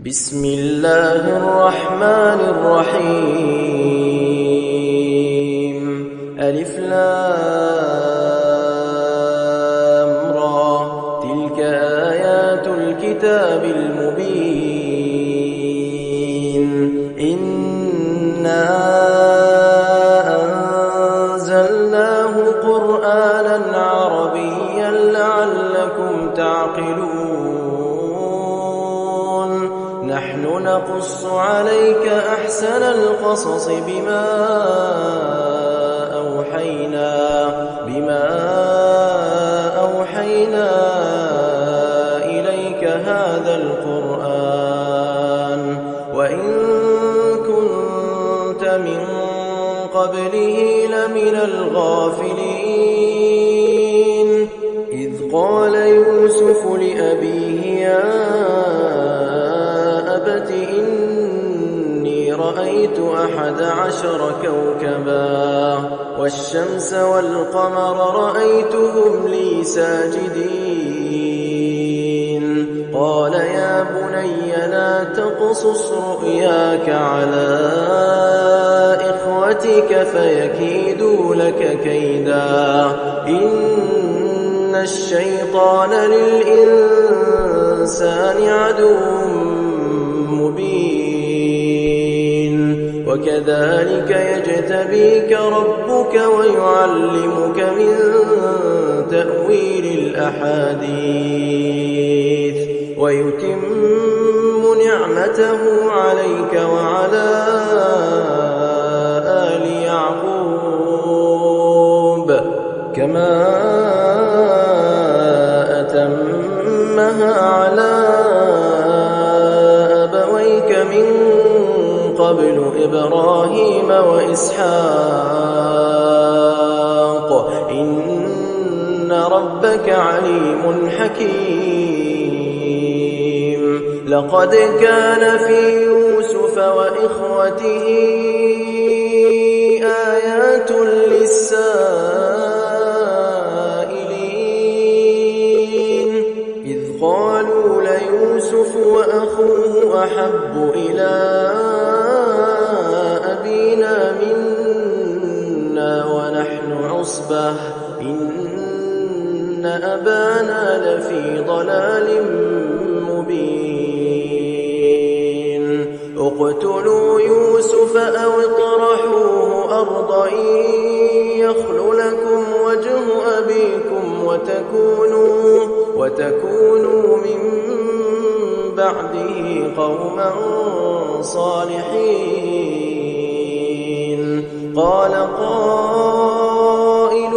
بسم الله الرحمن الرحيم. ألف لام را، تلك آيات الكتاب المبين. إنا أنزلناه قرآنا عربيا لعلكم تعقلون. نحن نقص عليك أحسن القصص بما أوحينا إليك هذا القرآن، وإن كنت من قبله لمن الغافلين. إذ قال يوسف لأبيه يا أبت إني رأيت 11 كوكبا والشمس والقمر رأيتهم لي ساجدين. قال يا بني لا تقصص رؤياك على إخوتك فيكيدوا لك كيدا، إن الشيطان للإنسان عدو مبين. وكذلك يجتبيك ربك ويعلمك من تأويل الأحاديث ويتم نعمته عليك وعلى آل يعقوب كما أتمها على أبويك من قبل إبراهيم وإسحاق إن ربك عليم حكيم. لقد كان في يوسف وإخوته آيات للسائلين، إذ قالوا ليوسف وأخوه أحب إلى أبينا منا ونحن عصبة إن أبانا لفي ضلال مبين. اقتلوا يوسف أو اطرحوه أرضا يخل لكم وجه أبيكم وتكونوا من بعده قوما صالحين. قال قائل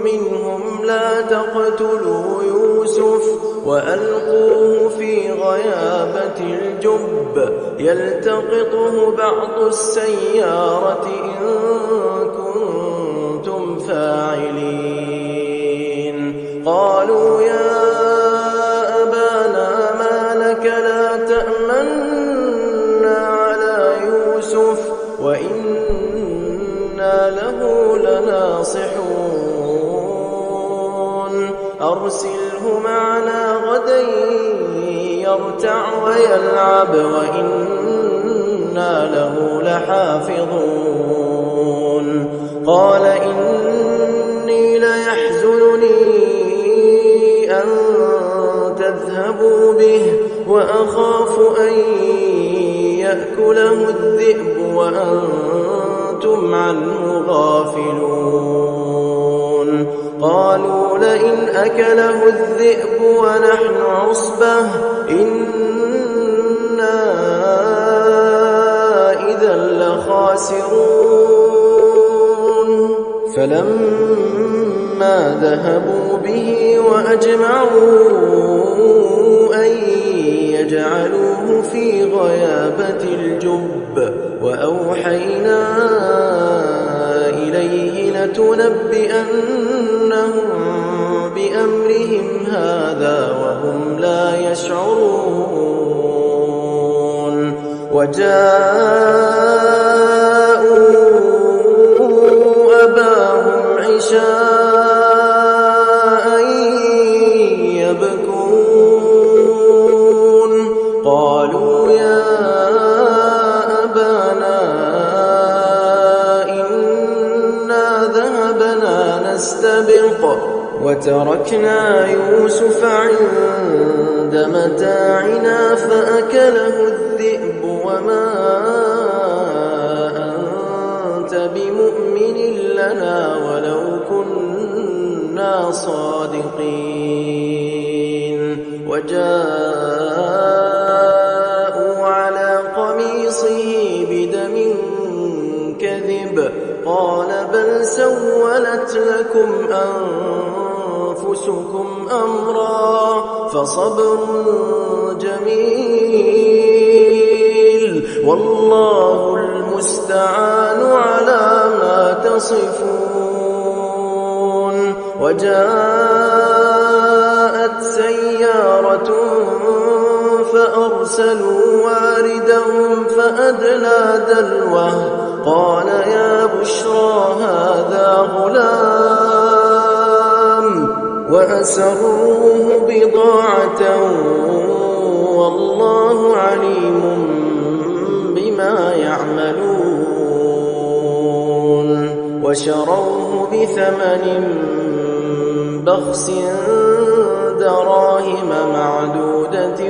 منهم لا تقتلوا يوسف وألقوه في غيابة الجب يلتقطه بعض السيارة إن كنتم فاعلين. قالوا يا أبانا ما لك لا تأمنا على يوسف وإنا له لناصحون. أرسله معنا غدا يرتع ويلعب وإنا له لحافظون. قال إني ليحزنني أن تذهبوا به وأخاف أن يأكله الذئب وأنتم عنه غافلون. قالوا لئن أكله الذئب ونحن عصبة إنا إذا لخاسرون. فلما ذهبوا به وأجمعوا أن يجعلوه في غيابة الجب وأوحينا إليه لتنبئنهم بأمرهم هذا وهم لا يشعرون. وجاءوا أباهم عشاء يبكون. قالوا يا أبانا إنا ذهبنا نستبق وتركنا يوسف عند متاعنا فأكله الذئب وما أنت بمؤمن لنا ولو كنا صادقين وجاءوا على قميصه بدم كذب قال بل سولت لكم أنفسكم أمرا فصبر جميل والله المستعان على ما تصفون وجاءت سيارة فأرسلوا واردهم فأدلى دلوه قال يا بشرى هذا غلام وأسروه بضاعة والله عليم بما يعملون وشروه بثمن بخس دراهم معدودة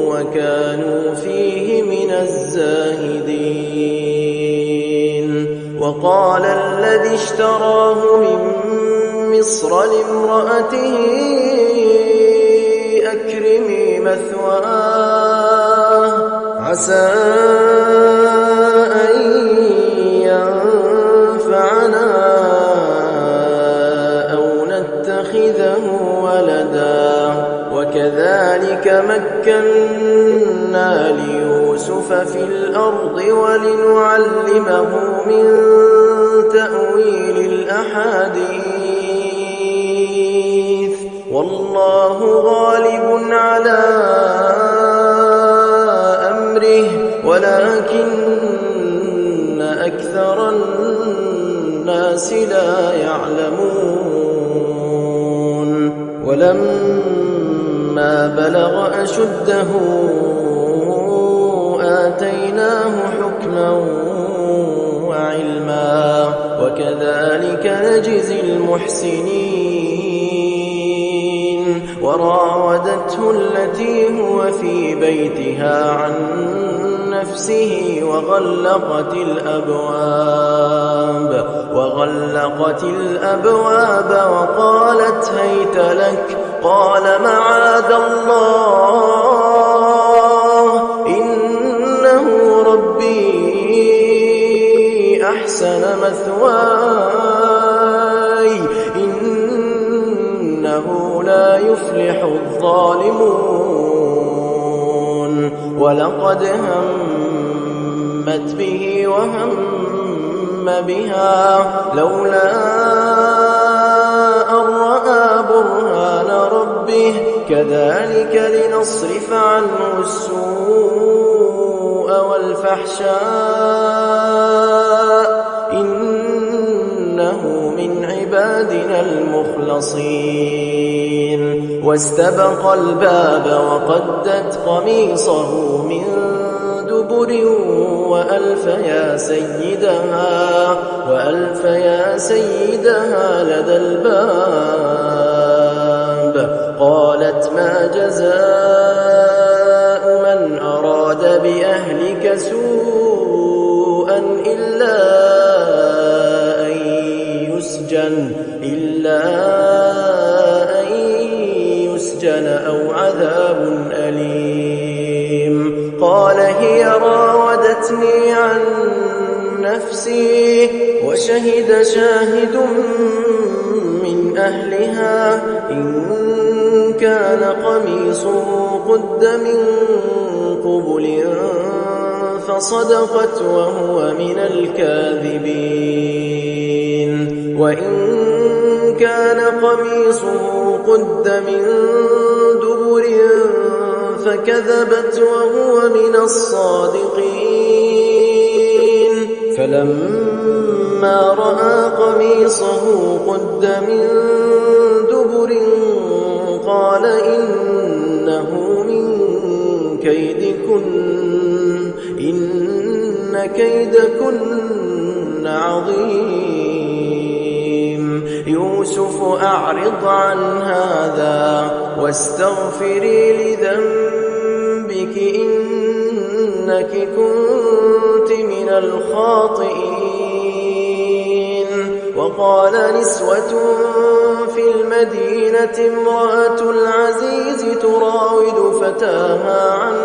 وكانوا فيه من الزاهدين وقال الذي اشتراه من مصر لامرأته أكرمي مثواه عسى أن ينفعنا أو نتخذه ولدا وكذلك مكنا ليوسف في الأرض ولنعلمه من تأويل الأحاديث والله غالب على أمره ولكن أكثر الناس لا يعلمون ولما بلغ أشده آتيناه حكما وعلما وكذلك نجزي المحسنين وراودته التي هو في بيتها عن نفسه وغلقت الأبواب وقالت هيت لك قال معاذ الله إنه ربي أحسن مثواي إنه لا يفلح الظالمون ولقد همت به وهم بها لولا أن رأى برهان ربه كذلك لنصرف عنه السوء والفحشاء إنه من عبادنا المخلصين واستبق الباب وقدت قميصه من دبر وألف يا سيدها لدى الباب قالت ما جزاء من أراد بأهلك سوءا إلا أن يسجن أو عذاب أليم قال هي راودتني عن نفسي وشهد شاهد من أهلها إن كان قميصه قد من قبل فصدقت وهو من الكاذبين وإن كان قميصه قد من دبر فكذبت وهو من الصادقين فلما رأى قميصه قد من دبر قال إنه من كيدكن إن كيدكن عظيم يوسف أعرض عن هذا واستغفري لذنبك إنك كنت من الخاطئين وقال نسوة في المدينة امرأة العزيز تراود فتاها عن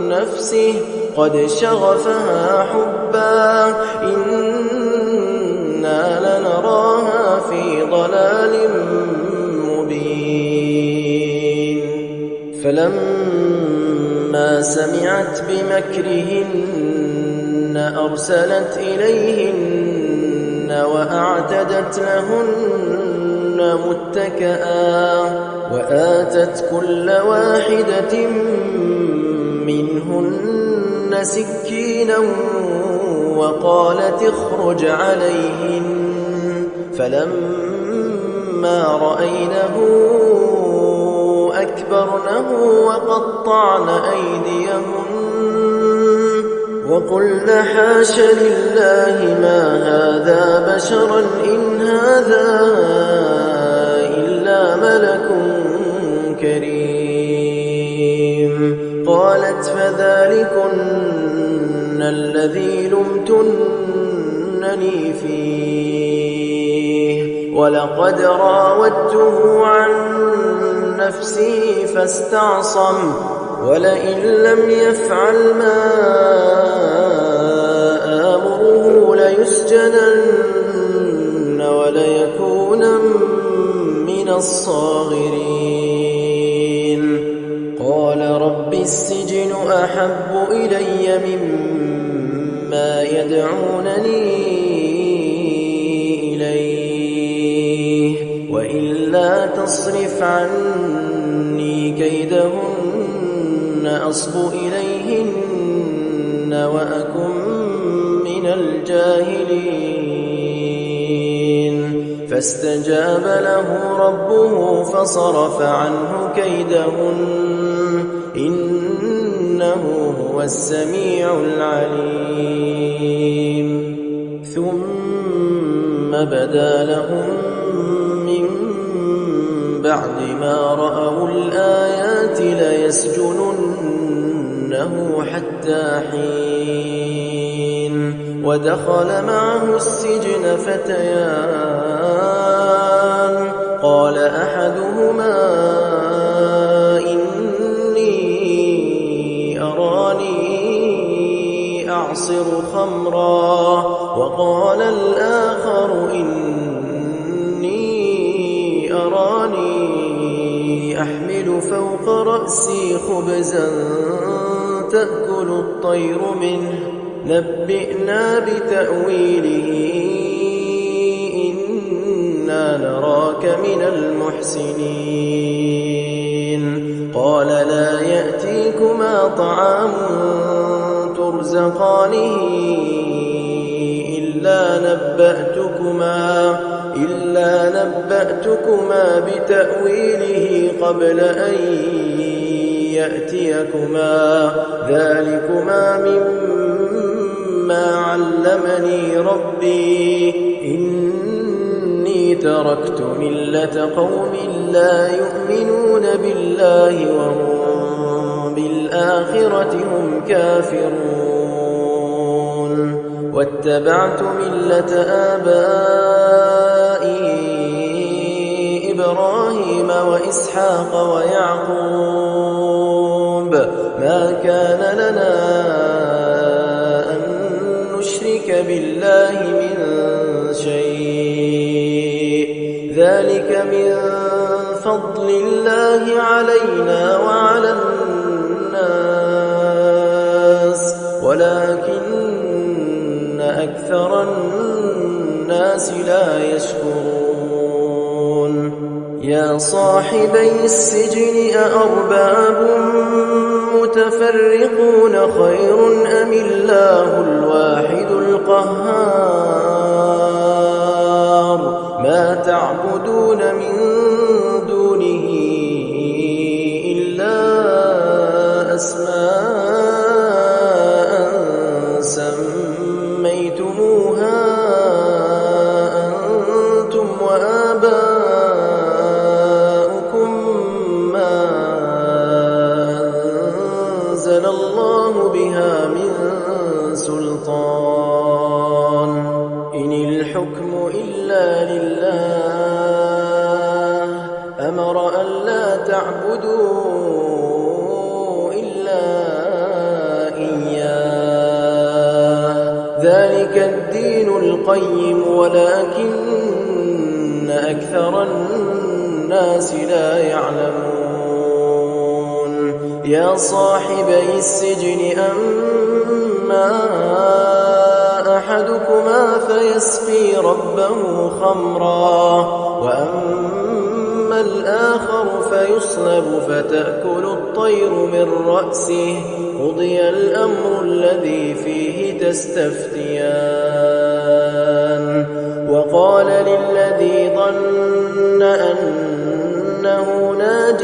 نفسه قد شغفها حبا إنا لنراها في ضلال مبين فلما سمعت بمكرهن أرسلت إليهن وأعتدت لهن متكئا وآتت كل واحدة منهن سكينا وقالت اخرج عليهن فلما رأينه أكبرنه وقطعن أيديهن وقلن حاش لله ما هذا بشرا إن هذا إلا ملك كريم قالت فذلكن الذي لمتنني فيه ولقد راودته عن نفسه فاستعصم ولئن لم يفعل ما آمره ليسجنن وليكونا من الصاغرين قال رب السجن أحب إلي مما يدعونني إليه وإلا تصرف عني كيدهن أصب إليهن وأكن من الجاهلين فاستجاب له ربه فصرف عنه كيدهن إنه هو السميع العليم ثم بدا لهم من بعد ما رأوا الآيات ليسجننه حتى حين ودخل معه السجن فتيان قال أحدهما إني أراني أعصر خمرا وقال الآخر إني أراني أحمل فوق رأسي خبزا تأكل الطير منه نبئنا بتأويله إنا نراك من المحسنين قال لا يأتيكما طعام ترزقانه إلا نبأتكما بتأويله قبل أن يأتيكما ذلكما مما علمني ربي إني تركت ملة قوم لا يؤمنون بالله وهم بالآخرة هم كافرون واتبعت ملة آبائي إبراهيم وإسحاق ويعقوب ما كان لنا أن نشرك بالله من شيء ذلك من فضل الله علينا وعلى الناس ولكن أكثر الناس لا يشكرون يا صاحبي السجن أأرباب متفرقون خير أم الله الواحد القهار ما تعبدون من دونه إلا أسماء أنزل الله بها من سلطان إن الحكم إلا لله أمر أن لا تعبدوا إلا إياه ذلك الدين القيم ولكن أكثر الناس لا يعلمون يا صاحبي السجن أما أحدكما فيسقي ربه خمرا وأما الآخر فيصلب فتأكل الطير من رأسه قضي الأمر الذي فيه تستفتيان وقال للذي ظن أنه ناج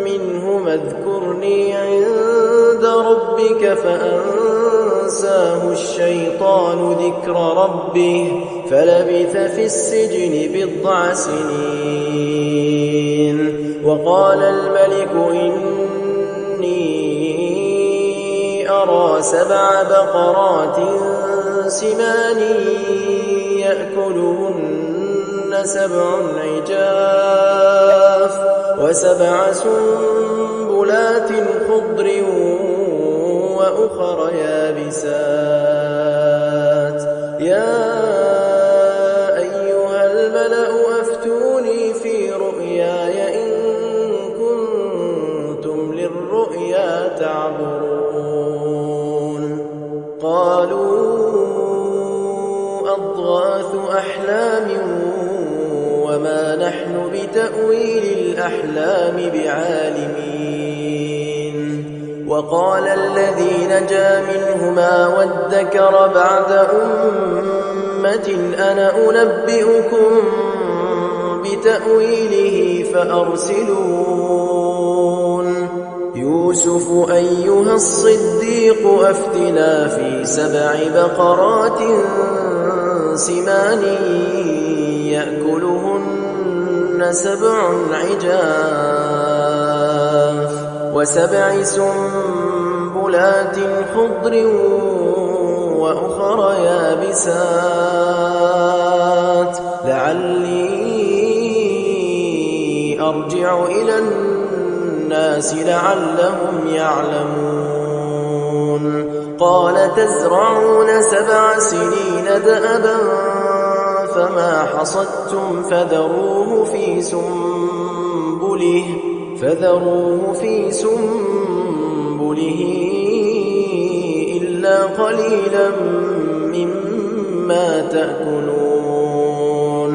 منهما اذكرني عند ربك فأنساه الشيطان ذكر ربه فلبث في السجن بضع سنين وقال الملك إني أرى 7 بقرات سمان يأكلهن 7 عجاف و7 سنبلات خضر وأخر يابسات يا أيها الملأ أفتوني في رؤياي إن كنتم للرؤيا تعبرون قالوا أضغاث أحلام وما نحن بتأويل الأحلام بعالمين وقال الذي نجا منهما وادكر بعد أمة أنا أنبئكم بتأويله فأرسلون يوسف أيها الصديق أفتنا في 7 بقرات سمان يأكلهن 7 عجاف و7 سنبلات خضر وأخر يابسات لعلي أرجع إلى الناس لعلهم يعلمون قال تزرعون 7 سنين دأبا فما حصدتم فذروه في سنبله إلا قليلا مما تأكلون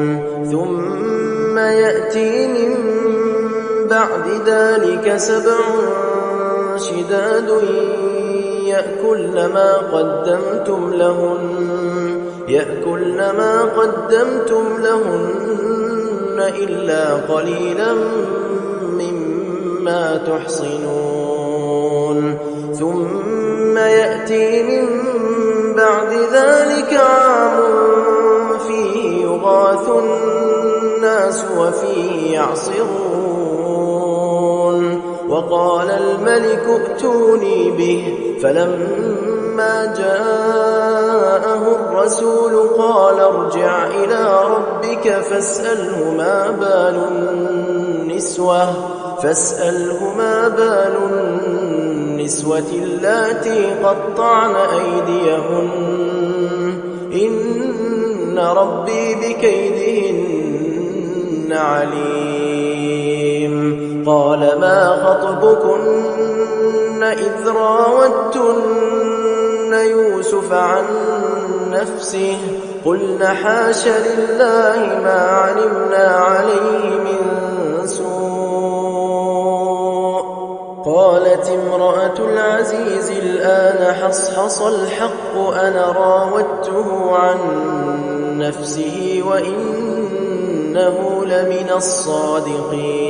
ثم يأتي من بعد ذلك 7 شداد يأكلن ما قدمتم لهن إلا قليلا مما تحصنون ثم يأتي من بعد ذلك عام فيه يغاث الناس وفيه يعصرون وقال الملك ائتوني به فلما جاءه الرسول قال ارجع إلى ربك فاسأله ما بال النسوة اللاتي قطعن أيديهن إن ربي بكيدهن عليم قال ما خطبكن إذ راوتن يوسف عن نفسه قلن حاش لله ما علمنا عليه من سوء قالت امرأة العزيز الآن حصحص الحق أنا راودته عن نفسه وإنه لمن الصادقين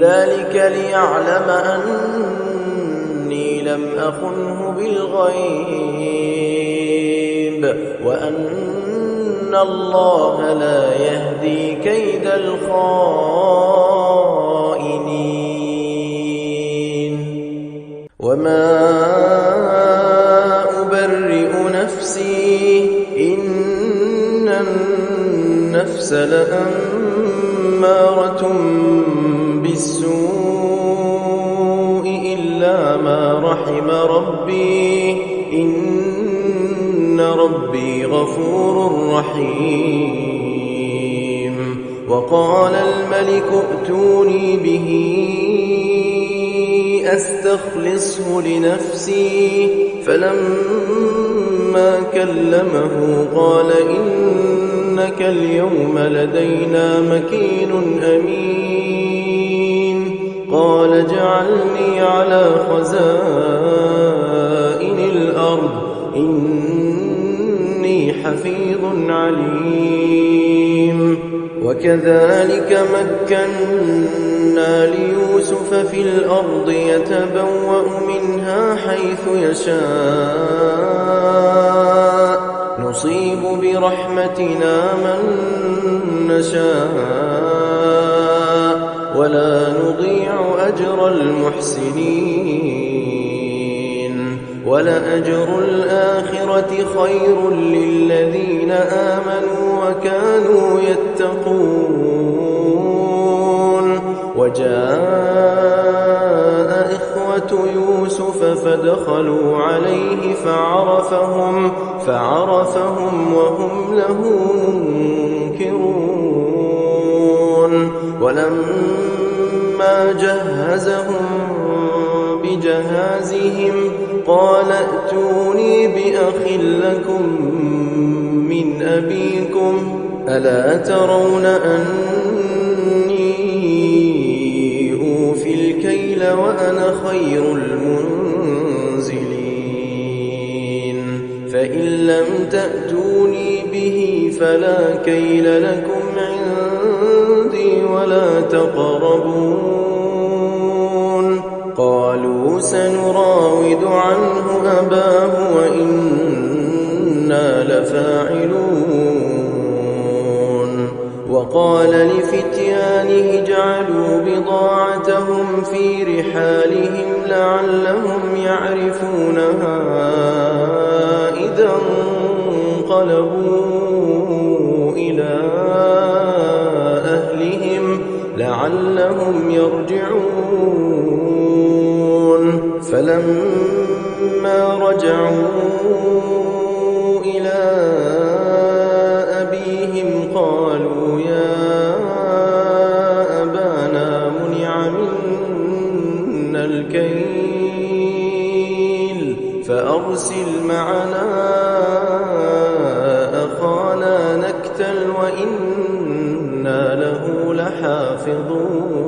ذلك ليعلم أني لم أخنه بالغيب وأن الله لا يهدي كيد الخائنين وما أبرئ نفسي إن النفس لأمارة بالسوء إلا ما رحم ربي إن ربي غفور رحيم. وقال الملك ائتوني به أستخلصه لنفسي فلما كلمه قال إنك اليوم لدينا مكين أمين. قال اجعلني على خزائن الأرض إني حفيظ عليم. وكذلك مكنا ليوسف في الأرض يتبوأ منها حيث يشاء نصيب برحمتنا من نشاء ولا نضيع أجر المحسنين. ولأجر الآخرة خير للذين آمنوا وكانوا يتقون. وجاء إخوة يوسف فدخلوا عليه فعرفهم وهم له منكرون. ولما جهزهم بجهازهم قال ائتوني بأخ لكم من أبيكم ألا ترون أني أوفي الكيل وأنا خير المنزلين. فإن لم تأتوني به فلا كيل لكم عندي ولا تقربون. قالوا سنراود عنه أباه وإنا لفاعلون. وقال لفتيانه اجعلوا بضاعتهم في رحالهم لعلهم يعرفونها إذا انقلبوا إلى أهلهم لعلهم يرجعون. فلما رجعوا إلى أبيهم قالوا يا أبانا منع منا الكيل فأرسل معنا أخانا نكتل وإنا له لحافظون.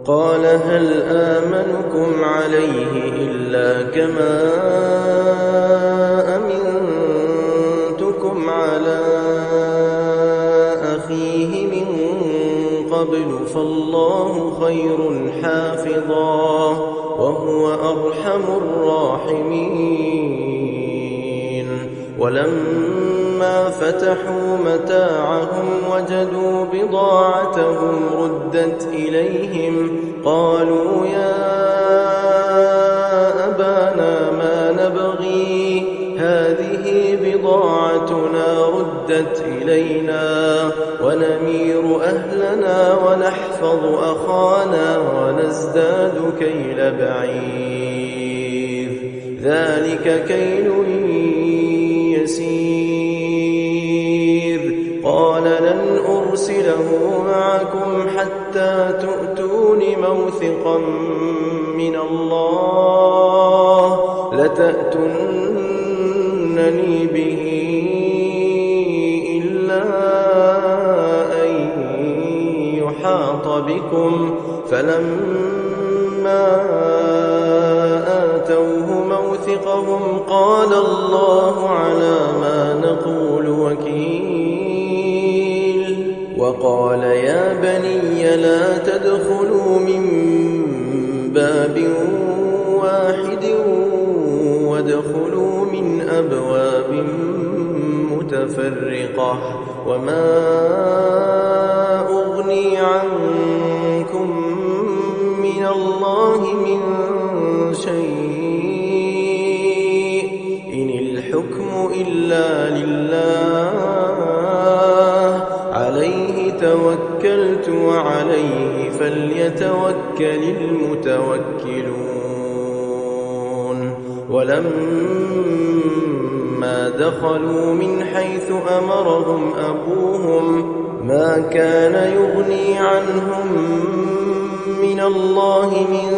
قال هل آمنكم عليه إلا كما أمنتكم على أخيه من قبل فالله خير حافظا وهو أرحم الراحمين. ولما فتحوا متاعهم وجدوا بضاعتهم ردت إليهم قالوا يا أبانا ما نبغي هذه بضاعتنا ردت إلينا ونمير أهلنا ونحفظ أخانا ونزداد كيل بعير ذلك كيل يسير. قال لن أرسله معكم حتى تؤتون موثقا من الله لتأتونني به إلا أن يحاط بكم. فلما آتوه موثقهم قال الله على ما نقول وكيل. وقال يا بني لا تدخلوا من باب واحد وادخلوا من أبواب متفرقة وما أغني عنكم من الله من فليتوكل المتوكلون ولما دخلوا من حيث أمرهم أبوهم ما كان يغني عنهم من الله من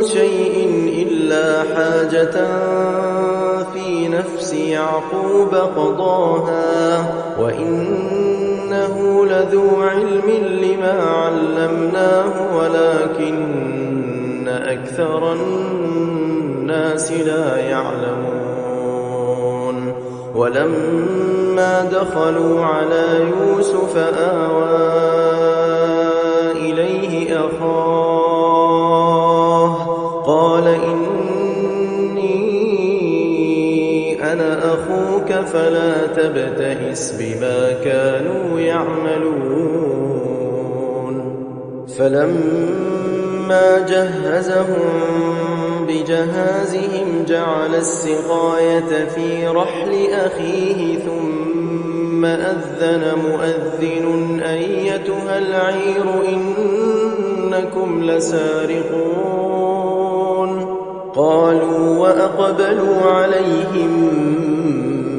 شيء إلا حاجة في نفس يعقوب قضاها وإنه لذو علم لما علمناه ولكن أكثر الناس لا يعلمون ولما دخلوا على يوسف آوى إليه أخاه قال إني أنا أخوك فلا تبتئس بما كانوا يعملون فلما جهزهم بجهازهم جعل السقاية في رحل أخيه ثم أذن مؤذن أيتها العير إنكم لسارقون قالوا وأقبلوا عليهم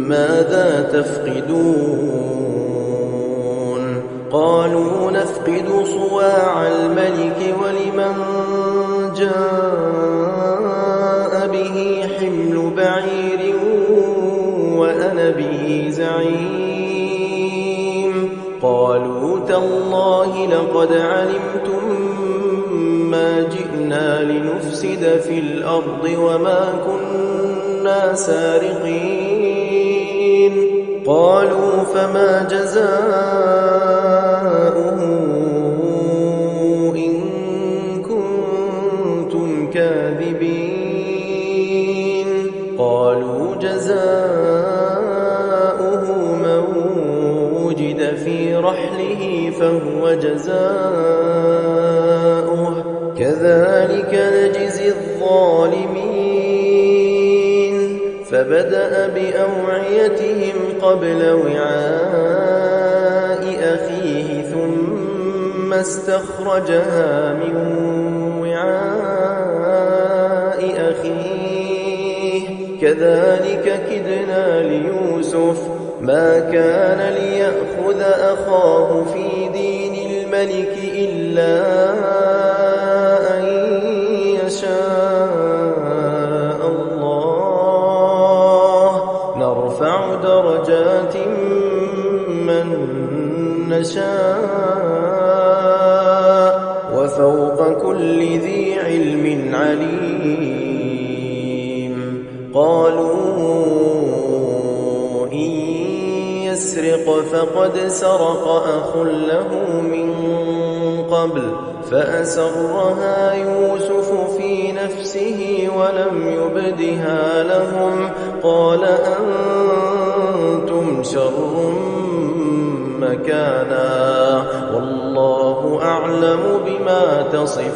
ماذا تفقدون قالوا نفقد صواع الملك ولمن جاء به حمل بعير وأنا به زعيم قالوا تالله لقد علمتم ما جئنا لنفسد في الأرض وما كنا سارقين قالوا فما جزاؤه إن كنتم كاذبين قالوا جزاؤه من وجد في رحله فهو جزاؤه كذلك نجزي الظالمين فبدأ بأوعيتهم قبل وعاء أخيه ثم استخرجها من وعاء أخيه كذلك كدنا ليوسف ما كان ليأخذ أخاه في دين الملك إلا أن يشاء الله نرفع درجات من نشاء وفوق كل ذي علم عليم قالوا إن يسرق فقد سرق أخ له من قبل فأسرها يوسف في نفسه ولم يبدها لهم قال أنتم شر مكانا والله أعلم بما تصفون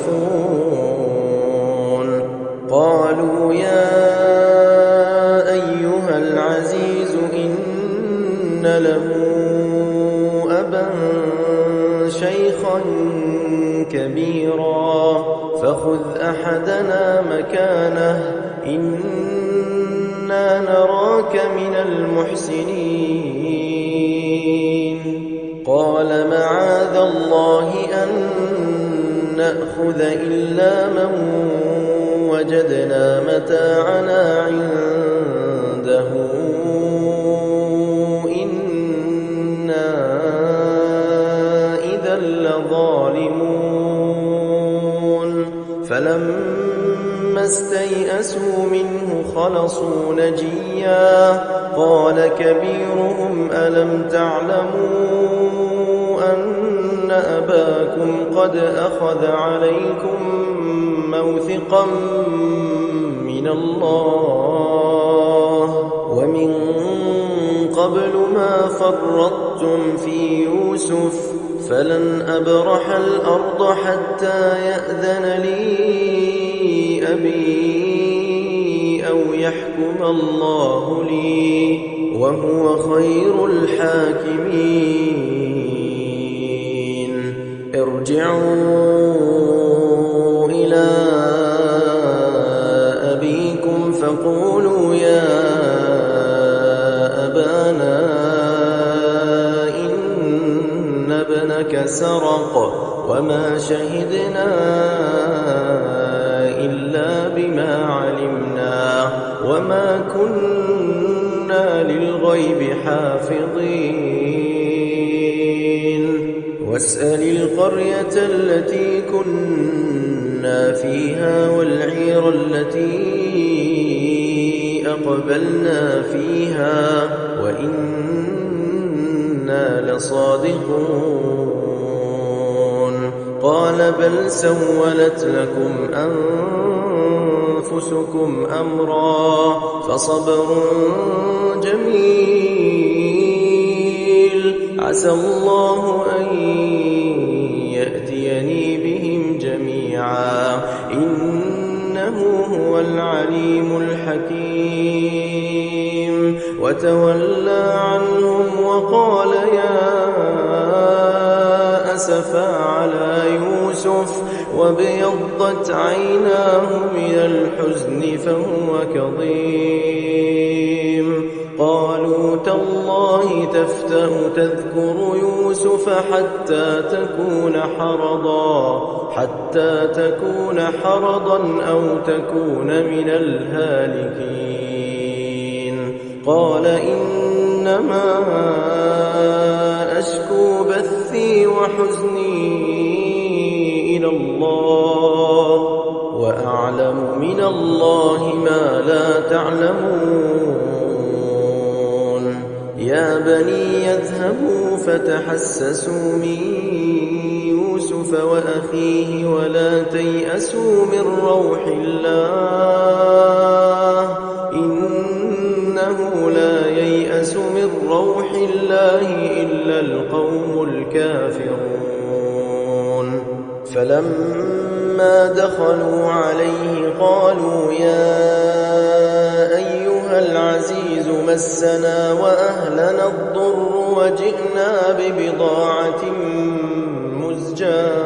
قالوا يا أيها العزيز إن له أبا شيخا كبيرا فخذ أحدنا مكانه إنا نراك من المحسنين قال معاذ الله أن نأخذ إلا من وجدنا متاعنا عنده إنا إذا لظالمون فلما استيئسوا منه خلصوا نجيا قال كبيرهم ألم تعلموا أن أباكم قد أخذ عليكم موثقا من الله ومن قبل ما فرطتم في يوسف فلن أبرح الأرض حتى يأذن لي أبي أو يحكم الله لي وهو خير الحاكمين ارجعوا وما شهدنا إلا بما علمنا وما كنا للغيب حافظين واسأل القرية التي كنا فيها والعير التي أقبلنا فيها وإنا لصادقون قال بل سولت لكم أنفسكم أمرا فصبر جميل عسى الله أن يأتيني بهم جميعا إنه هو العليم الحكيم وتولى عنهم وقال يا أسفا على يوسف وابيضت عيناه من الحزن فهو كظيم قالوا تالله تفتأ تذكر يوسف حتى تكون حرضا أو تكون من الهالكين قال إنما أشكو بثي وحزني إلى الله وأعلم من الله ما لا تعلمون يا بني يذهبوا فتحسسوا من يوسف وأخيه ولا تيأسوا من روح الله إنه لا ييأس من روح الله إلا القوم الكافرون فلما دخلوا عليه قالوا يا أيها العزيز مسنا وأهلنا الضر وجئنا ببضاعة مزجاة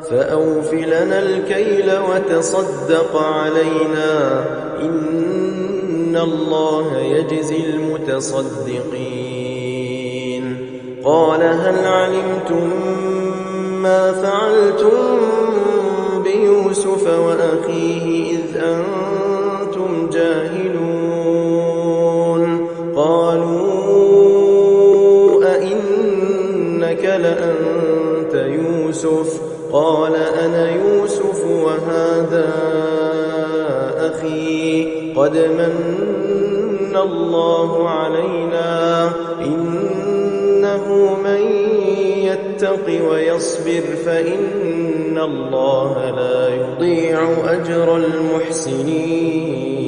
فأوف لنا الكيل وتصدق علينا إن الله يجزي المتصدقين قال هل علمتم ما فعلتم بيوسف وأخيه إذ أنتم جاهلون قالوا أئنك لأنت يوسف قال أنا يوسف وهذا أخي قد من الله علينا إنه من يتق ويصبر فإن الله لا يضيع أجر المحسنين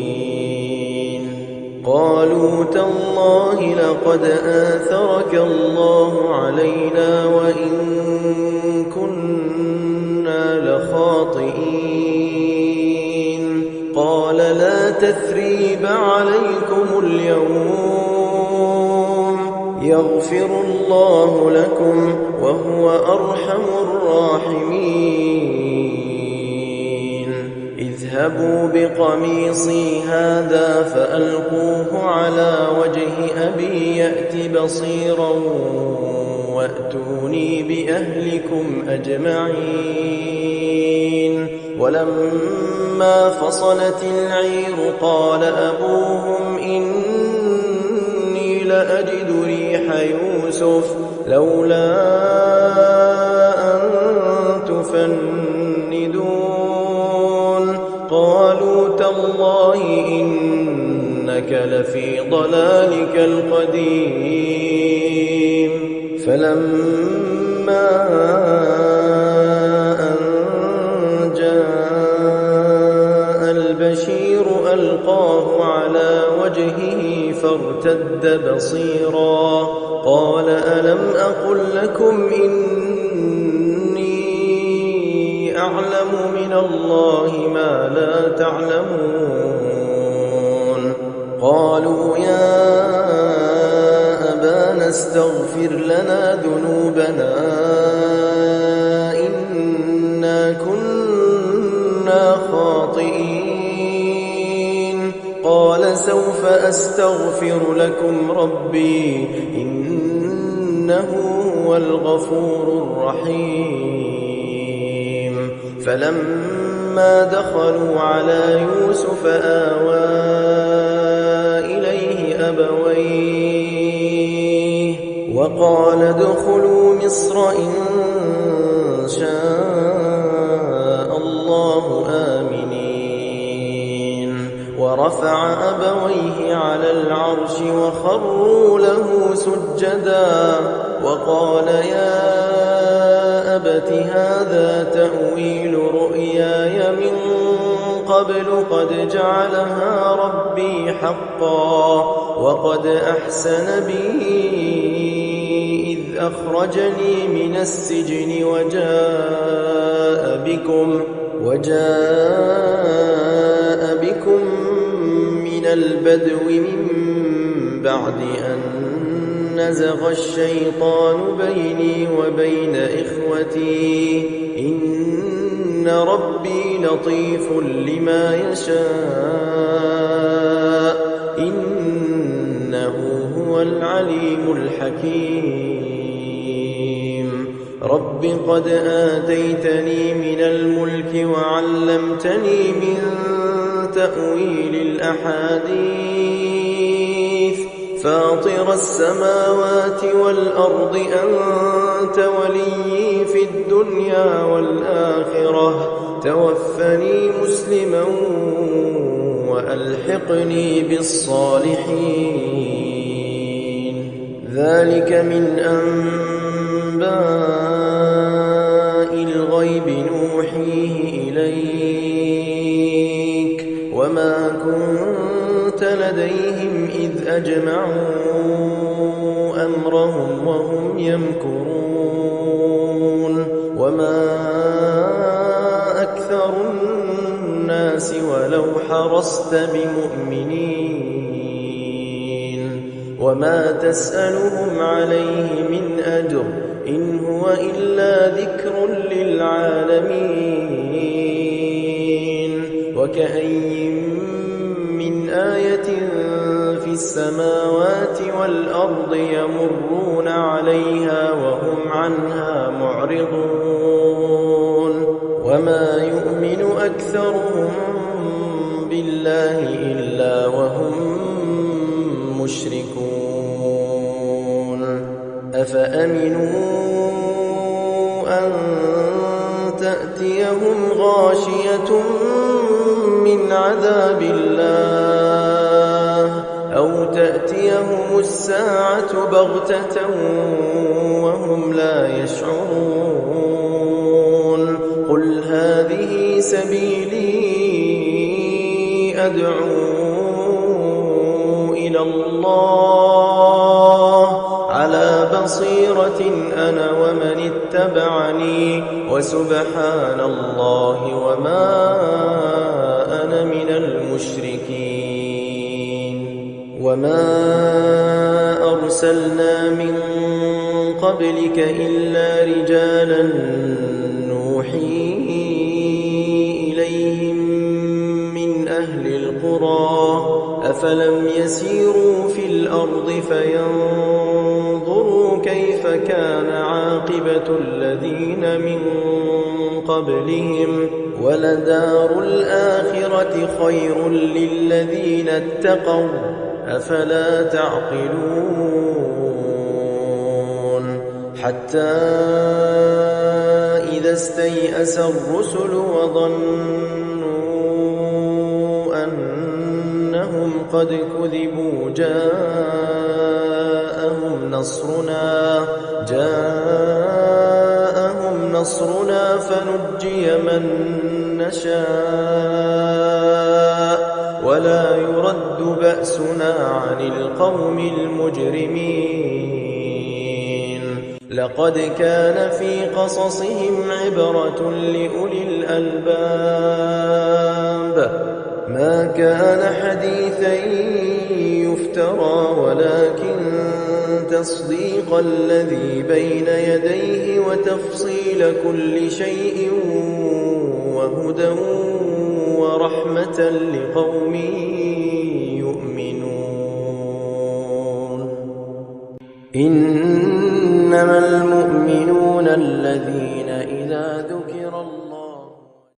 قالوا تالله لقد آثرك الله علينا وإن كنا لخاطئين قال لا تثريب عليكم اليوم يغفر الله لكم وهو أرحم الراحمين اذهبوا بقميصي هذا فألقوه على وجه أبي يأت بصيرا وأتوني بأهلكم أجمعين ولما فصلت العير قال أبوهم إني لأجد ريح يوسف لولا أن تفندون قالوا تالله إنك لفي ضلالك القديم فلما أن جاء البشير ألقاه على وجهه فارتد بصيرا قال ألم أقل لكم إني أعلم من الله ما لا تعلمون قالوا يا أبانا استغفر لنا ذنوبنا إنا كنا خاطئين قال سوف أستغفر لكم ربي إنه إنه هو الغفور الرحيم فلما دخلوا على يوسف آوى إليه أبويه وقال ادخلوا مصر إن شاء الله آمنين ورفع أبويه على العرش وخروا له سجدا وقال يا أبت هذا تأويل رؤياي من قبل قد جعلها ربي حقا وقد أحسن بي إذ أخرجني من السجن وجاء بكم من البدو من بعد أن نزغ الشيطان بيني وبين إخوتي إن ربي لطيف لما يشاء إنه هو العليم الحكيم رب قد آتيتني من الملك وعلمتني من تأويل الأحاديث فاطر السماوات والأرض أنت وليي في الدنيا والآخرة توفني مسلما وألحقني بالصالحين ذلك من أنباء الغيب نوحيه إليك وما كنت لديهم إذ أجمعوا أمرهم وهم يمكرون وما أكثر الناس ولو حرصت بمؤمنين وما تسألهم عليه من أجر إن هو إلا ذكر للعالمين وكأي من آية في السماوات والأرض يمرون عليها وهم عنها معرضون وما يؤمن أكثرهم بالله إلا وهم مشركون أفأمنوا أن تأتيهم غاشية من عذاب الله أو تأتيهم الساعة بغتة وهم لا يشعرون قل هذه سبيلي أدعو إلى الله على بصيرة أنا ومن اتبعني وسبحان الله وما أنا من المشركين وما أرسلنا من قبلك إلا رجالا نوحي إليهم من أهل القرى أفلم يسيروا في الأرض فينظروا كيف كان عاقبة الذين من قبلهم ولدار الآخرة خير للذين اتقوا أفلا تعقلون حتى إذا استيأس الرسل وظنوا أنهم قد كذبوا جاءهم نصرنا فنجي من نشاء ولا يرد بأسنا عن القوم المجرمين لقد كان في قصصهم عبرة لأولي الألباب ما كان حديثا يفترى ولكن تصديق الذي بين يديه وتفصيل كل شيء وهدى ورحمة لقوم يؤمنون إن إنما المؤمنون الذين إذا ذكر